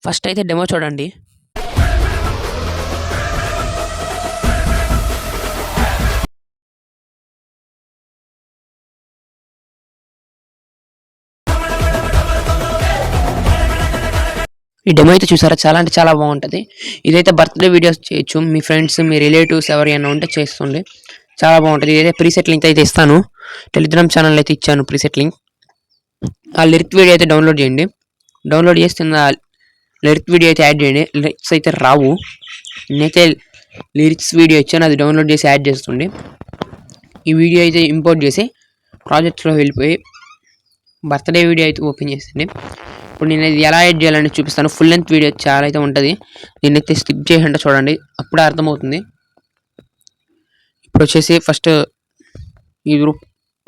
First అయితే demo చూడండి. ఈ డెమో అయితే చూసారా, చాలా అంటే చాలా బాగుంటుంది. ఇదైతే బర్త్డే వీడియోస్ చేయొచ్చు, మీ ఫ్రెండ్స్ మీ రిలేటివ్స్ ఎవరైనా ఉంటే చేస్తుండే చాలా బాగుంటుంది. ఇదైతే ప్రీసెట్ లింక్ అయితే ఇస్తాను, టెలిగ్రామ్ ఛానల్ అయితే ఇచ్చాను ప్రీసెట్ లింక్. ఆ లిరిక్ వీడియో అయితే డౌన్లోడ్ చేయండి. డౌన్లోడ్ చేస్తున్న లిరిక్ వీడియో అయితే యాడ్ చేయండి. లిరిక్స్ అయితే రావు, నేనైతే లిరిక్స్ వీడియో ఇచ్చాను, అది డౌన్లోడ్ చేసి యాడ్ చేస్తుండే. ఈ వీడియో అయితే ఇంపోర్ట్ చేసి ప్రాజెక్ట్లో వెళ్ళిపోయి బర్త్డే వీడియో అయితే ఓపెన్ చేసింది. ఇప్పుడు నేను ఇది ఎలా ఎడిట్ చేయాలని చూపిస్తాను. ఫుల్ లెంత్ వీడియో చాలా అయితే ఉంటుంది, దీన్నైతే స్కిప్ చేయకుండా చూడండి, అప్పుడే అర్థమవుతుంది. ఇప్పుడు వచ్చేసి ఫస్ట్ ఈ గ్రూప్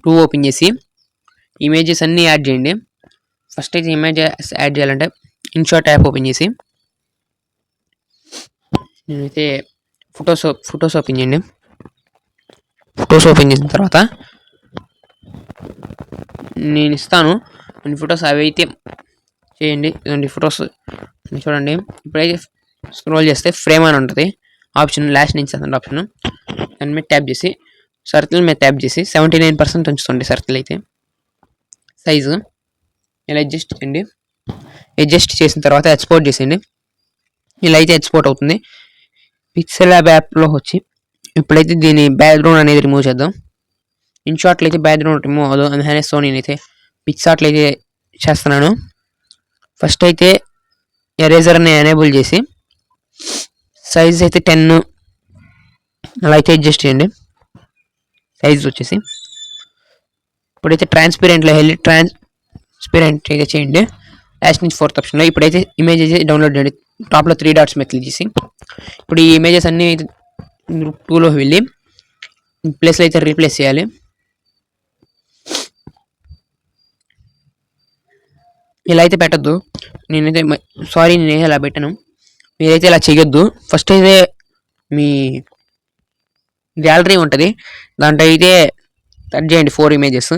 2 ఓపెన్ చేసి ఇమేజెస్ అన్నీ యాడ్ చేయండి. ఫస్ట్ అయితే ఇమేజెస్ యాడ్ చేయాలంటే ఇన్షాట్ యాప్ ఓపెన్ చేసి నేనైతే ఫొటోస్ ఓపెన్ చేయండి. ఫొటోస్ ఓపెన్ చేసిన తర్వాత నేను ఇస్తాను కొన్ని ఫొటోస్, అవి అయితే చేయండి. ఇలాంటి ఫొటోస్ చూడండి. ఇప్పుడైతే స్క్రోల్ చేస్తే ఫ్రేమ్ అని ఉంటుంది ఆప్షన్, లాస్ట్ నుంచి అండి ఆప్షన్, దాని మీద ట్యాప్ చేసి సర్కిల్ మీద ట్యాప్ చేసి 79% ఉంచుతుంది సర్కిల్ అయితే. సైజు ఇలా అడ్జస్ట్ చేయండి. అడ్జస్ట్ చేసిన తర్వాత ఎక్స్పోర్ట్ చేసేయండి. ఇలా అయితే ఎక్స్పోర్ట్ అవుతుంది. పిక్సెల్ యాప్లో వచ్చి ఇప్పుడైతే దీని బ్యాక్గ్రౌండ్ అనేది రిమూవ్ చేద్దాం. ఇన్షాట్లో అయితే బ్యాక్గ్రౌండ్ రిమూవ్ అవ్వదు, అందుకనే సో నేనైతే పిక్సార్ట్లో అయితే చేస్తున్నాను. ఫస్ట్ అయితే ఎరేజర్ని ఎనేబుల్ చేసి సైజ్ అయితే 10 అలా అయితే అడ్జస్ట్ చేయండి. సైజ్ వచ్చేసి ఇప్పుడైతే ట్రాన్స్పరెంట్లో వెళ్ళి ట్రాన్స్పరెంట్ అయితే చేయండి, లాస్ట్ నుంచి 4th ఆప్షన్లో. ఇప్పుడైతే ఇమేజ్ అయితే డౌన్లోడ్ చేయండి, టాప్లో 3 డాట్స్ మీద క్లిక్ చేసి. ఇప్పుడు ఈ ఇమేజెస్ అన్నీ గ్రూప్ 2లో వెళ్ళి ప్లేస్లో అయితే రీప్లేస్ చేయాలి. ఇలా అయితే పెట్టద్దు, నేనైతే ఇలా పెట్టాను, మీరైతే ఇలా చేయొద్దు. ఫస్ట్ అయితే మీ గ్యాలరీ ఉంటుంది, దాంట్లో అయితే కట్ చేయండి 4 ఇమేజెస్.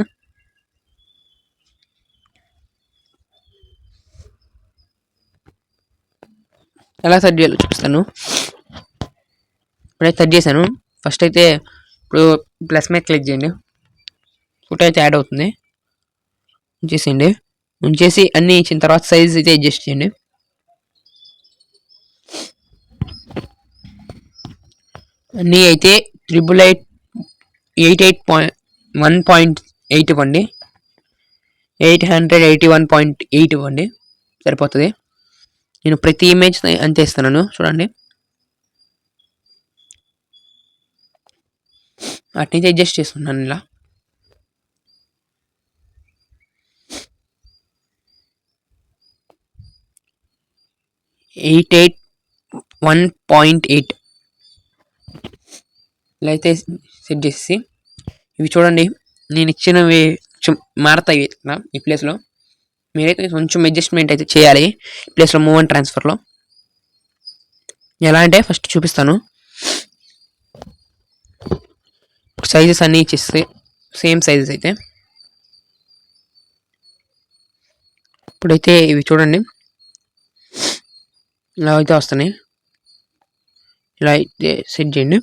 ఎలా సెట్ చేయాలో చూపిస్తాను. ఇప్పుడైతే సెట్ చేశాను. ఫస్ట్ అయితే ఇప్పుడు ప్లస్ మీద క్లిక్ చేయండి, ఫోటో అయితే యాడ్ అవుతుంది, ఉంచేసేయండి. ఉంచేసి అన్నీ ఇచ్చిన తర్వాత సైజ్ అయితే అడ్జస్ట్ చేయండి. అన్నీ అయితే 1.8 ఇవ్వండి, 881.8 ఇవ్వండి, సరిపోతుంది. నేను ప్రతి ఇమేజ్ అంతే ఇస్తున్నాను చూడండి. వాటిని అడ్జస్ట్ చేస్తున్నాను ఇలా. .8 ఇలా అయితే సెట్ చేసి ఇవి చూడండి, నేను ఇచ్చినవి మారతాయి ఈ ప్లేస్లో. మీరైతే కొంచెం అడ్జస్ట్మెంట్ అయితే చేయాలి ఈ ప్లేస్లో మూవ్ అండ్ ట్రాన్స్ఫర్లో. ఎలా అంటే ఫస్ట్ చూపిస్తాను. సైజెస్ అన్నీ ఇచ్చేస్తే సేమ్ సైజెస్ అయితే. ఇప్పుడైతే ఇవి చూడండి ఇలా అయితే వస్తున్నాయి, ఇలా అయితే సెట్ చేయండి.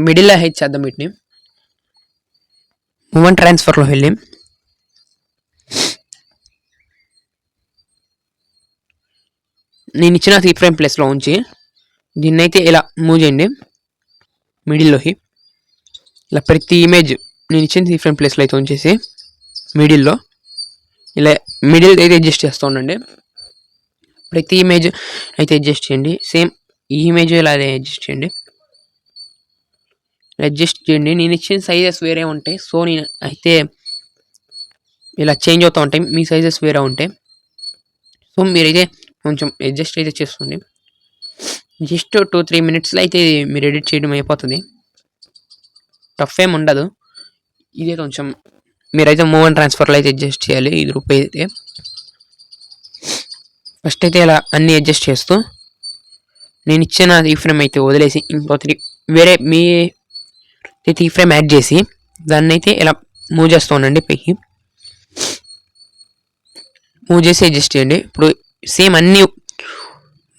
మిడిల్లో హైట్ చేద్దాం వీటిని. మూవ్ అండ్ ట్రాన్స్ఫర్లో వెళ్ళి నేను ఇచ్చిన 3 ఫ్రేమ్ ప్లేస్లో ఉంచి దీన్ని అయితే ఇలా మూవ్ చేయండి మిడిల్లోకి. ఇలా ప్రతి ఇమేజ్ నేను ఇచ్చిన 3 ఫ్రేమ్ ప్లేస్లో అయితే ఉంచేసి మిడిల్లో ఇలా మిడిల్ అయితే అడ్జస్ట్ చేస్తూ ఉండండి. ప్రతి ఇమేజ్ అయితే అడ్జస్ట్ చేయండి, సేమ్ ఈ ఇమేజ్ ఇలా అడ్జస్ట్ చేయండి. అడ్జస్ట్ చేయండి. నేను ఇచ్చిన సైజెస్ వేరే ఉంటాయి, సో నేను అయితే ఇలా చేంజ్ అవుతూ ఉంటాయి, మీ సైజెస్ వేరే ఉంటాయి. సో మీరైతే కొంచెం అడ్జస్ట్ అయితే చేసుకోండి. జస్ట్ 2-3 మినిట్స్లో అయితే మీరు ఎడిట్ చేయడం అయిపోతుంది, టఫ్ ఏం ఉండదు. ఇదే కొంచెం మీరైతే మూవ్ అండ్ ట్రాన్స్ఫర్లో అయితే అడ్జస్ట్ చేయాలి. ఇది రూపాయి అయితే ఫస్ట్ అయితే ఇలా అన్నీ అడ్జస్ట్ చేస్తూ నేను ఇచ్చిన ఈ ఫ్రేమ్ అయితే వదిలేసి ఇంకో 3 వేరే మీ ఈ ఫ్రేమ్ యాడ్ చేసి దాన్ని అయితే ఇలా మూవ్ చేస్తూ ఉండండి పైకి. మూవ్ చేసి అడ్జస్ట్ చేయండి. ఇప్పుడు సేమ్ అన్నీ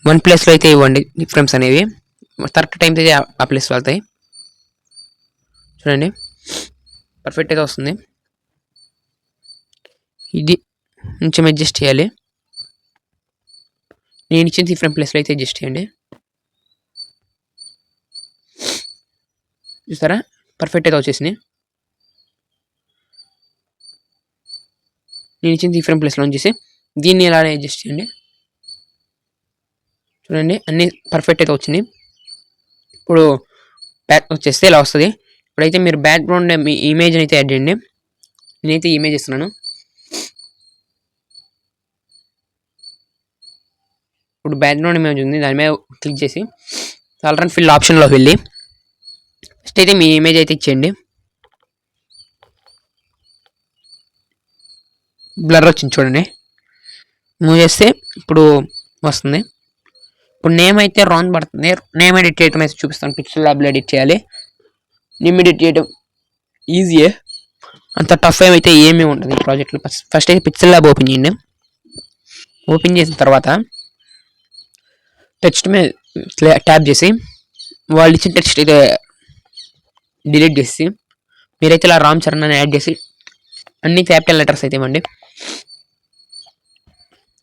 వన్ ప్లేస్లో అయితే ఇవ్వండి. ఫ్రేమ్స్ అనేవి కరెక్ట్ టైంతో అయితే ఆ ప్లేస్ వెళ్తాయి. చూడండి పర్ఫెక్ట్ అయితే వస్తుంది. ఇది కొంచెం అడ్జస్ట్ చేయాలి. నేను ఇచ్చిన ఫ్రేమ్ ప్లేస్లో అయితే అడ్జస్ట్ చేయండి. చూస్తారా పర్ఫెక్ట్ అయితే వచ్చేసింది. నేను ఇచ్చిన ఫ్రేమ్ ప్లేస్లో వచ్చేసి దీన్ని ఇలానే అడ్జస్ట్ చేయండి. చూడండి అన్నీ పర్ఫెక్ట్ అయితే వచ్చింది. ఇప్పుడు బ్యాక్ వచ్చేస్తే ఇలా వస్తుంది. ఇప్పుడైతే మీరు బ్యాక్గ్రౌండ్ మీ ఇమేజ్ని అయితే యాడ్ చేయండి. నేనైతే ఇమేజ్ ఇస్తున్నాను. ఇప్పుడు బ్యాక్గ్రౌండ్ ఇమేజ్ ఉంది, దాని మీద క్లిక్ చేసి కలర్ అండ్ ఫిల్ ఆప్షన్లోకి వెళ్ళి ఫస్ట్ అయితే మీ ఇమేజ్ అయితే ఇచ్చేయండి. బ్లర్ వచ్చింది చూడండి. మూవ్ చేస్తే ఇప్పుడు వస్తుంది. ఇప్పుడు నేమ్ అయితే రాంగ్ పడుతుంది. నేమ్ ఎడిట్ చేయడం అయితే చూపిస్తాను. పిక్సెల్ ల్యాబ్లో ఎడిట్ చేయాలి. నేమ్ ఎడిట్ చేయడం ఈజీయే, అంత టఫ్ ఏమైతే ఏమీ ఉంటుంది ఈ ప్రాజెక్ట్లో. ఫస్ట్ అయితే పిక్సెల్ ల్యాబ్ ఓపెన్ చేయండి. ఓపెన్ చేసిన తర్వాత టెక్స్ట్ మీద ట్యాప్ చేసి వాళ్ళు ఇచ్చిన టెక్స్ట్ అయితే డిలీట్ చేసి మీరైతే ఇలా రామ్ చరణ్ అని యాడ్ చేసి అన్ని క్యాపిటల్ లెటర్స్ అయితే ఇవ్వండి.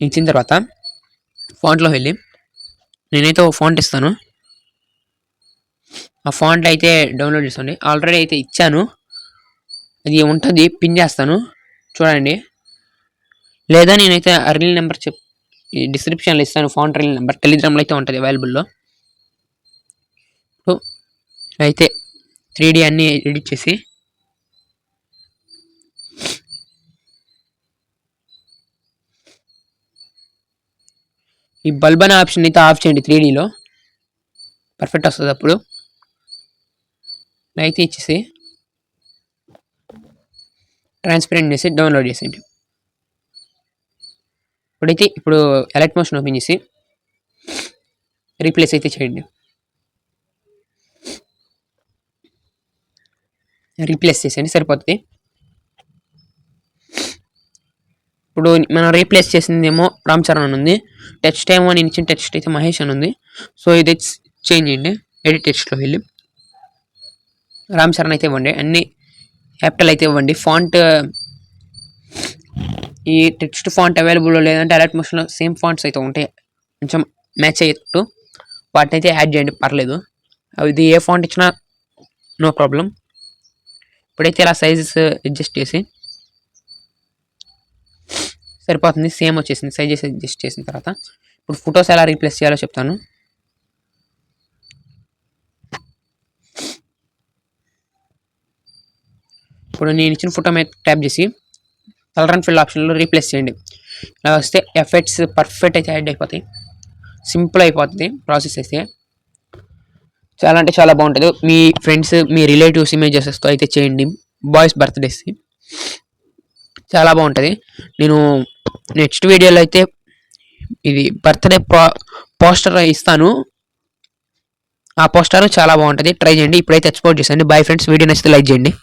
ఇచ్చిన తర్వాత ఫాంట్లో వెళ్ళి నేనైతే ఒక ఫాంట్ ఇస్తాను. ఆ ఫాంట్ అయితే డౌన్లోడ్ చేసుకోండి. ఆల్రెడీ అయితే ఇచ్చాను, అది ఉంటుంది, పిన్ చేస్తాను చూడండి. లేదా నేనైతే ఆ రీల్ నెంబర్ డిస్క్రిప్షన్లో ఇస్తాను. ఫాంట్ రీల్ నెంబర్ టెలిగ్రామ్లో అయితే ఉంటుంది అవైలబుల్లో. అయితే 3D అన్నీ ఎడిట్ చేసి ఈ బల్బ్ అనే ఆప్షన్ అయితే ఆఫ్ చేయండి. 3Dలో పర్ఫెక్ట్ వస్తుంది. అప్పుడు అయితే ఇచ్చేసి ట్రాన్స్పరెంట్ చేసి డౌన్లోడ్ చేసేయండి. ఇప్పుడు ఎలక్ట్ మోషన్ ఓపెన్ చేసి రీప్లేస్ అయితే చేయండి. రీప్లేస్ చేసేయండి సరిపోతుంది. ఇప్పుడు మనం రీప్లేస్ చేసిందేమో రామ్ చరణ్ అని ఉంది. టెక్స్ట్ ఏమో నేను ఇచ్చిన టెక్స్ట్ అయితే మహేష్ అని ఉంది. సో ఇది చేంజ్ చేయండి. ఎడిట్ టెక్స్ట్లో వెళ్ళి రామ్ చరణ్ అయితే ఇవ్వండి. అన్ని క్యాపిటల్ అయితే ఇవ్వండి. ఫాంట్ ఈ టెక్స్ట్ ఫాంట్ అవైలబుల్లో లేదంటే అలర్ట్ మోషన్లో సేమ్ ఫాంట్స్ అయితే ఉంటాయి, కొంచెం మ్యాచ్ అయ్యేటట్టు వాటిని అయితే యాడ్ చేయండి, పర్లేదు. ఇది ఏ ఫాంట్ ఇచ్చినా నో ప్రాబ్లం. ఇప్పుడైతే ఇలా సైజెస్ అడ్జస్ట్ చేసి సరిపోతుంది. సేమ్ వచ్చేసింది. సైజెస్ అడ్జస్ట్ చేసిన తర్వాత ఇప్పుడు ఫొటోస్ ఎలా రీప్లేస్ చేయాలో చెప్తాను. ఇప్పుడు నేను ఇచ్చిన ఫోటో మీద ట్యాప్ చేసి కలర్ అండ్ ఫిల్ ఆప్షన్లో రీప్లేస్ చేయండి. ఇలా వస్తే ఎఫెక్ట్స్ పర్ఫెక్ట్ అయితే యాడ్ అయిపోతాయి. సింపుల్ అయిపోతుంది ప్రాసెస్ అయితే. చాలా అంటే చాలా బాగుంటుంది. మీ ఫ్రెండ్స్, మీ రిలేటివ్స్ ఇమేజెస్తో అయితే చేయండి. బాయ్స్ బర్త్డేస్ చాలా బాగుంటుంది. నేను నెక్స్ట్ వీడియోలో అయితే ఇది బర్త్డే పోస్టర్ ఇస్తాను. ఆ పోస్టర్ చాలా బాగుంటుంది, ట్రై చేయండి. ఇప్పుడైతే ఎక్స్పోర్ట్ చేసండి. Bye friends. వీడియో నచ్చితే లైక్ చేయండి.